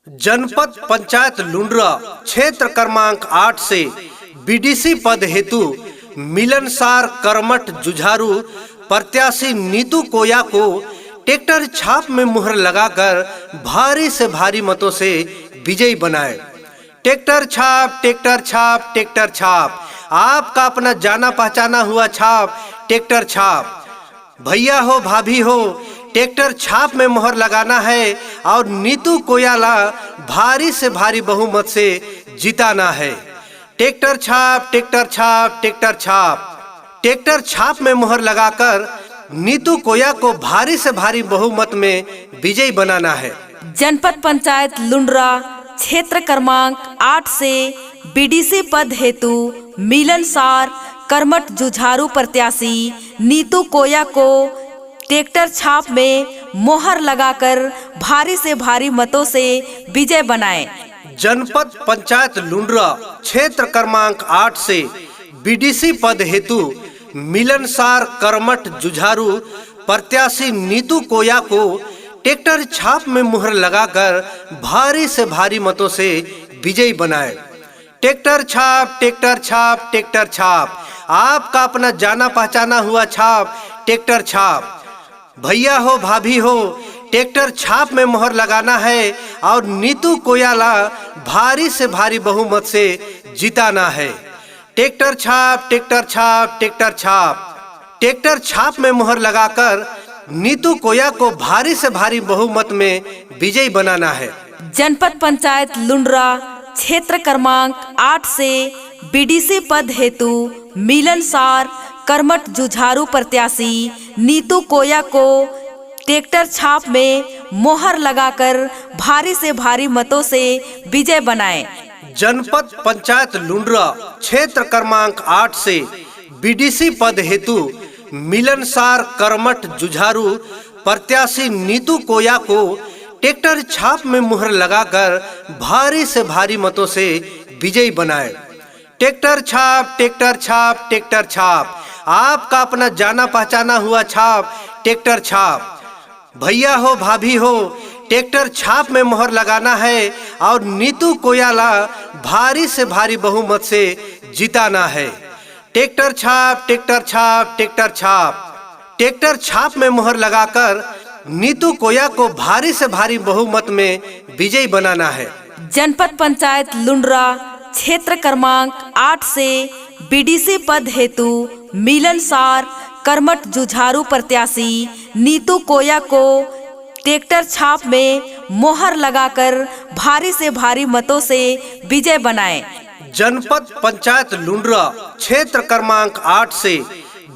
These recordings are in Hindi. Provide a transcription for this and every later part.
जनपद पंचायत लुंड्रा क्षेत्र क्रमांक 8 से बीडीसी पद हेतु मिलनसार कर्मठ जुझारू प्रत्याशी नीतू कोया को ट्रैक्टर छाप में मुहर लगाकर भारी से भारी मतों से विजयी बनाए। ट्रैक्टर छाप, ट्रैक्टर छाप, ट्रैक्टर छाप, आपका अपना जाना पहचाना हुआ छाप ट्रैक्टर छाप। भैया हो भाभी हो, ट्रैक्टर छाप में मोहर लगाना है और नीतू कोयाला भारी से भारी बहुमत से जिताना है। ट्रैक्टर छाप, ट्रैक्टर छाप, ट्रैक्टर छाप, ट्रैक्टर छाप में मोहर लगाकर नीतू कोया को भारी से भारी बहुमत में विजयी बनाना है। जनपद पंचायत लुंड्रा क्षेत्र क्रमांक 8 से बीडीसी पद हेतु मिलनसार कर्मठ जुझारू प्रत्याशी नीतू कोया को ट्रैक्टर छाप में मोहर लगाकर भारी से भारी मतों से विजय बनाए। जनपद पंचायत लुंड्रा क्षेत्र क्रमांक 8 से बीडीसी पद हेतु मिलनसार कर्मठ जुझारू प्रत्याशी नीतू कोया को ट्रैक्टर छाप में मुहर लगाकर भारी से भारी मतों से विजयी बनाए। ट्रैक्टर छाप, ट्रैक्टर छाप, ट्रैक्टर छाप, आपका अपना जाना पहचाना हुआ छाप ट्रैक्टर छाप। भैया हो भाभी हो, ट्रैक्टर छाप में मोहर लगाना है और नीतू कोयाला भारी से भारी बहुमत से जिताना है। ट्रैक्टर छाप, ट्रैक्टर छाप, ट्रैक्टर छाप, ट्रैक्टर छाप में मोहर लगाकर नीतू कोया को भारी से भारी बहुमत में विजयी बनाना है। जनपद पंचायत लुंड्रा क्षेत्र क्रमांक 8 से बीडीसी पद हेतु मिलनसार कर्मठ जुझारू प्रत्याशी नीतू कोया को ट्रैक्टर छाप में मोहर लगाकर भारी से भारी मतों से विजय बनाए। जनपद पंचायत लुंड्रा क्षेत्र क्रमांक 8 से बीडीसी पद हेतु मिलनसार कर्मठ जुझारू प्रत्याशी नीतू कोया को ट्रैक्टर छाप में मुहर लगाकर भारी से भारी मतों से विजयी बनाए। ट्रैक्टर छाप, ट्रैक्टर छाप, ट्रैक्टर छाप, आपका अपना जाना पहचाना हुआ छाप ट्रैक्टर छाप। भैया हो भाभी हो, ट्रैक्टर छाप में मोहर लगाना है और नीतू कोयाला भारी से भारी बहुमत से जिताना है। ट्रैक्टर छाप, ट्रैक्टर छाप, ट्रैक्टर छाप, ट्रैक्टर छाप में मोहर लगाकर नीतू कोया को भारी से भारी बहुमत में विजयी बनाना है। जनपद पंचायत लुंड्रा क्षेत्र क्रमांक 8 से बीडीसी पद हेतु मिलनसार कर्मठ जुझारू प्रत्याशी नीतू कोया को ट्रैक्टर छाप में मोहर लगाकर भारी से भारी मतों से विजय बनाए। जनपद पंचायत लुंड्रा क्षेत्र क्रमांक 8 से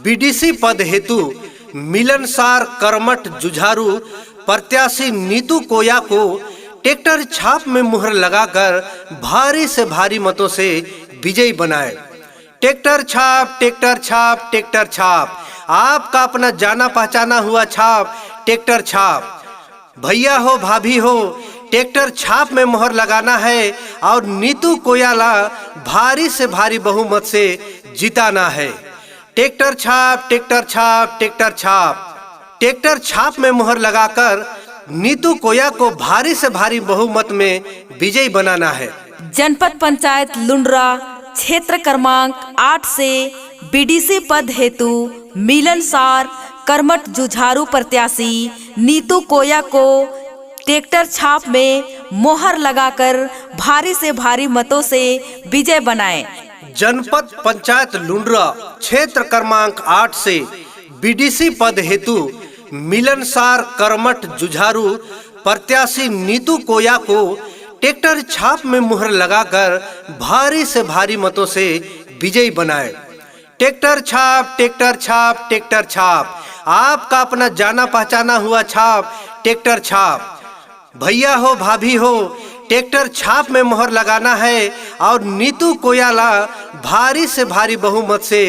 बीडीसी पद हेतु मिलनसार कर्मठ जुझारू प्रत्याशी नीतू कोया को ट्रैक्टर छाप में मुहर लगाकर भारी से भारी मतों से विजयी बनाए। ट्रैक्टर छाप, ट्रैक्टर छाप, ट्रैक्टर छाप, आपका अपना जाना पहचाना हुआ छाप ट्रैक्टर छाप। भैया हो भाभी हो, ट्रैक्टर छाप में मोहर लगाना है और नीतू कोयाला भारी से भारी बहुमत से जिताना है। ट्रैक्टर छाप, ट्रैक्टर छाप, ट्रैक्टर छाप, ट्रैक्टर छाप में मोहर लगाकर नीतू कोया को भारी से भारी बहुमत में विजयी बनाना है। जनपद पंचायत लुंड्रा क्षेत्र क्रमांक 8 से बीडीसी पद हेतु मिलनसार कर्मठ जुझारू प्रत्याशी नीतू कोया को ट्रैक्टर छाप में मोहर लगाकर भारी से भारी मतों से विजय बनाए। जनपद पंचायत लुंड्रा क्षेत्र क्रमांक 8 से बीडीसी पद हेतु मिलनसार कर्मठ जुझारू प्रत्याशी नीतू कोया को ट्रैक्टर छाप में मुहर लगाकर भारी से भारी मतों से विजयी बनाए। ट्रैक्टर छाप, ट्रैक्टर छाप, ट्रैक्टर छाप, आपका अपना जाना पहचाना हुआ छाप ट्रैक्टर छाप। भैया हो भाभी हो, ट्रैक्टर छाप में मोहर लगाना है और नीतू कोयाला भारी से भारी बहुमत से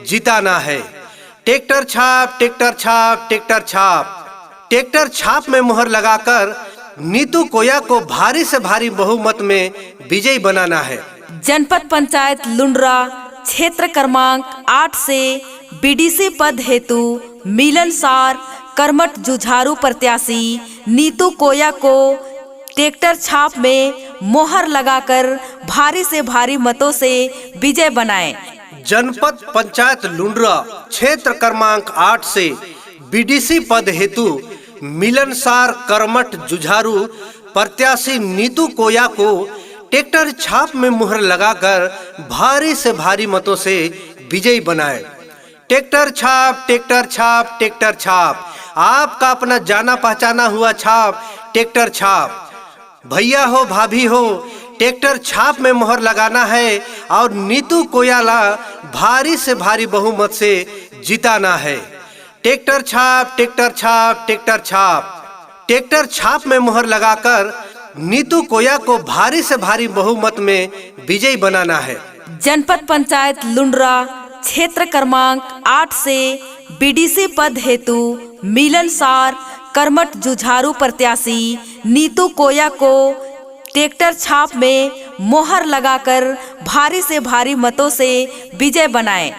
जिताना है। ट्रैक्टर छाप, ट्रैक्टर छाप, ट्रैक्टर छाप, ट्रैक्टर छाप में मोहर लगाकर नीतू कोया को भारी से भारी बहुमत में विजयी बनाना है। जनपद पंचायत लुंड्रा क्षेत्र क्रमांक 8 से बीडीसी पद हेतु मिलनसार कर्मठ जुझारू प्रत्याशी नीतू कोया को ट्रैक्टर छाप में मोहर लगाकर भारी से भारी मतों से विजय बनाएं। जनपद पंचायत लुंड्रा क्षेत्र क्रमांक 8 से बीडीसी पद हेतु मिलनसार कर्मठ जुझारू प्रत्याशी नीतू कोया को ट्रैक्टर छाप में मुहर लगाकर भारी से भारी मतों से विजयी बनाए। ट्रैक्टर छाप, ट्रैक्टर छाप, ट्रैक्टर छाप, आपका अपना जाना पहचाना हुआ छाप ट्रैक्टर छाप। भैया हो भाभी हो, ट्रैक्टर छाप में मोहर लगाना है और नीतू कोयाला भारी से भारी बहुमत से जिताना है। ट्रैक्टर छाप, ट्रैक्टर छाप, ट्रैक्टर छाप, ट्रैक्टर छाप में मोहर लगाकर नीतू कोया को भारी से भारी बहुमत में विजयी बनाना है। जनपद पंचायत लुंड्रा क्षेत्र क्रमांक 8 से बीडीसी पद हेतु मिलनसार कर्मठ जुझारू प्रत्याशी नीतू कोया को ट्रैक्टर छाप में मोहर लगाकर भारी से भारी मतों से विजय बनाएं।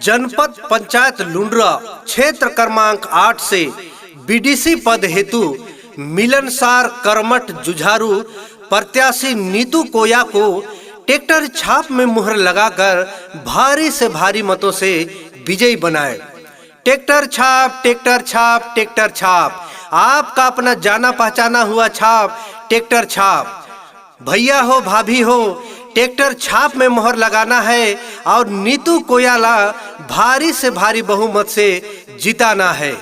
जनपद पंचायत लुंड्रा क्षेत्र क्रमांक 8 से बीडीसी पद हेतु मिलनसार कर्मठ जुझारू प्रत्याशी नीतू कोया को ट्रैक्टर छाप में मुहर लगाकर भारी से भारी मतों से विजयी बनाए। ट्रैक्टर छाप, ट्रैक्टर छाप, ट्रैक्टर छाप, आपका अपना जाना पहचाना हुआ छाप ट्रैक्टर छाप। भैया हो भाभी हो, ट्रैक्टर छाप में मोहर लगाना है और नीतू कोयाला भारी से भारी बहुमत से जिताना है।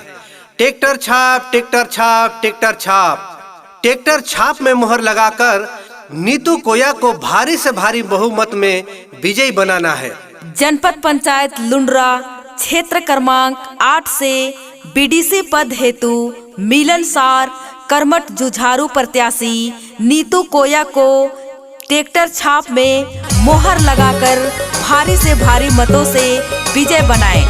ट्रैक्टर छाप, ट्रैक्टर छाप, ट्रैक्टर छाप, ट्रैक्टर छाप में मोहर लगाकर नीतू कोया को भारी से भारी बहुमत में विजयी बनाना है। जनपद पंचायत लुंड्रा क्षेत्र क्रमांक 8 से बीडीसी पद हेतु मिलनसार कर्मठ जुझारू प्रत्याशी नीतू कोया को ट्रैक्टर छाप में मोहर लगाकर भारी से भारी मतों से विजय बनाएं।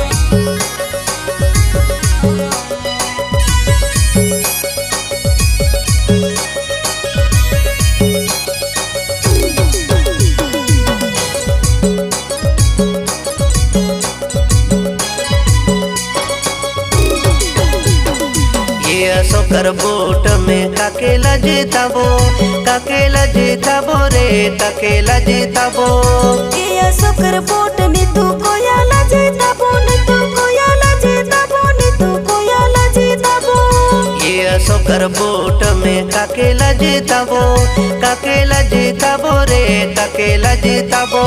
सोकर वोट में काकेला जीताबो, काकेला जीताबो रे, काकेला जीताबो। ये सोकर वोट नीतू कोयाला जीताबो, नीतू कोयाला जीताबो, नीतू कोयाला जीताबो। ये सोकर वोट में काकेला जीताबो, काकेला जीताबो रे, काकेला जीताबो।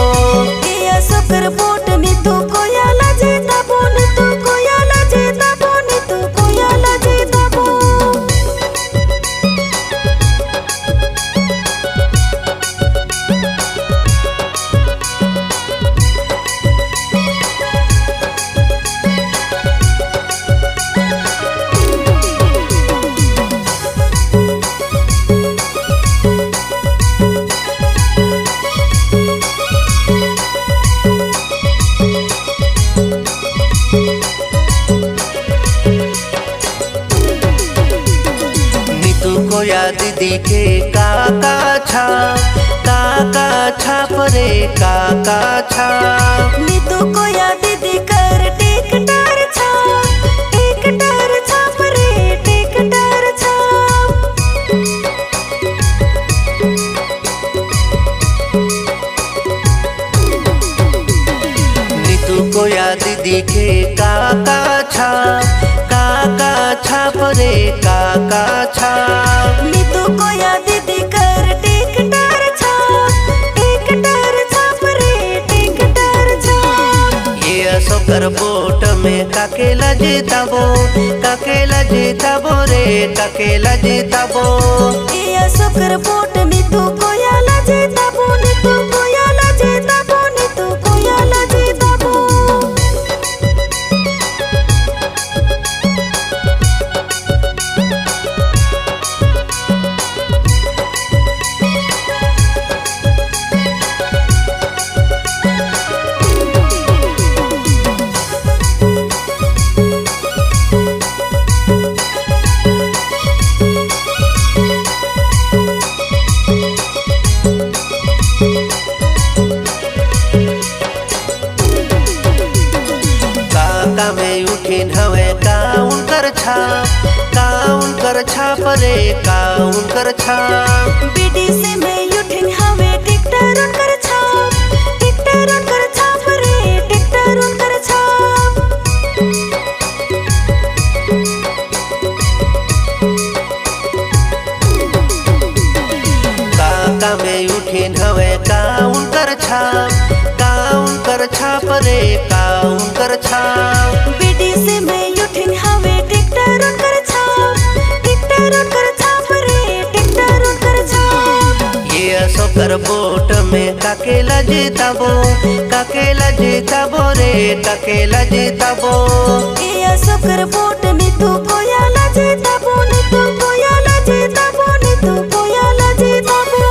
ये सोकर वोट नीतू कोयाला जीताबो, नीतू कोयाला जीताबो, नीतू कोयाला जीताबो। दीदी के काका छाप रे, काका छाप। नीतू कोया दीदी कर ट्रैक्टर छाप, ट्रैक्टर छाप रे, ट्रैक्टर छाप। नीतू कोया दीदी के काका छाप रे, काका छाप। नीतू कोया दीदी कर ट्रैक्टर छाप, ट्रैक्टर छाप रे, ट्रैक्टर छाप। ये सोकर वोट में काकेला जीताबो, काकेला जीताबो रे, काकेला जीताबो। ये सोकर वोट नीतू कोयाला जीताबो, नीतू कोयाला जीताबो, नीतू कोयाला जीताबो। उनकर छाप। बीडीसी में यूठिन हवे टिकटर उनकर छाप, टिकटर उनकर छाप रे टिकटर उनकर छाप। काका में यूठिन हवे का उनकर छाप, का उनकर छाप रे का उनकर छाप। बीडीसी में यूठिन हवे टिकटर उनकर छाप, टिकटर उनकर छाप रे टिकटर उनकर छाप। ये अशोकर वोट में काकेला जिताबो, काकेला जिताबो रे काकेला जिताबो। ये अशोकर वोट नीतू कोयाला जिताबो, नीतू कोयाला जिताबो, नीतू कोयाला जिताबो।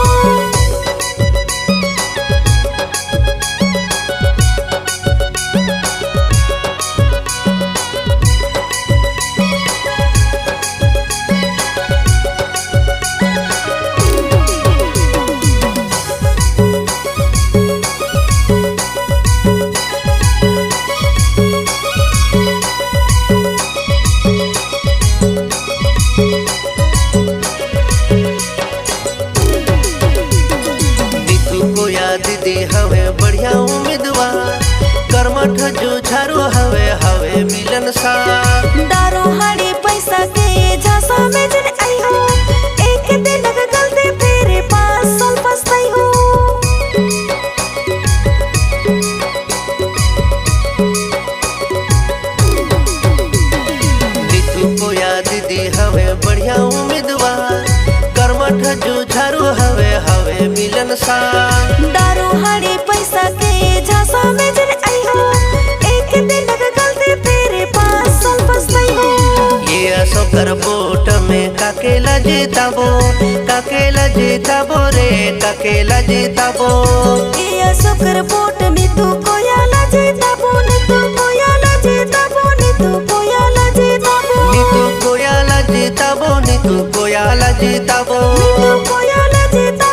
दीदी हवे बढ़िया उम्मीदवार, कर्मठ जुझारू हवे हवे मिलनसार। दारू हाड़ी पैसा के झांसा में जन आई हो, एक दिन अगर गलती फिर 5 साल पछताई हो। नीतू कोया दीदी हवे बढ़िया उम्मीदवार, कर्मठ जुझारू हवे हवे मिलनसार। दारू हाड़ी पैसा के झांसा में जन आई हो, एक दिन अगर गलती फिर 5 साल पछताई हो। ये अशोकर वोट में काकेला जिताबो, काकेला जिताबो रे काकेला जिताबो। ये अशोकर वोट नीतू कोयाला जिताबो, नीतू कोयाला जिताबो, नीतू कोयाला जिताबो। नीतू कोयाला जिताबो, नीतू कोयाला जिताबो। नीतू कोयाला जिताबो।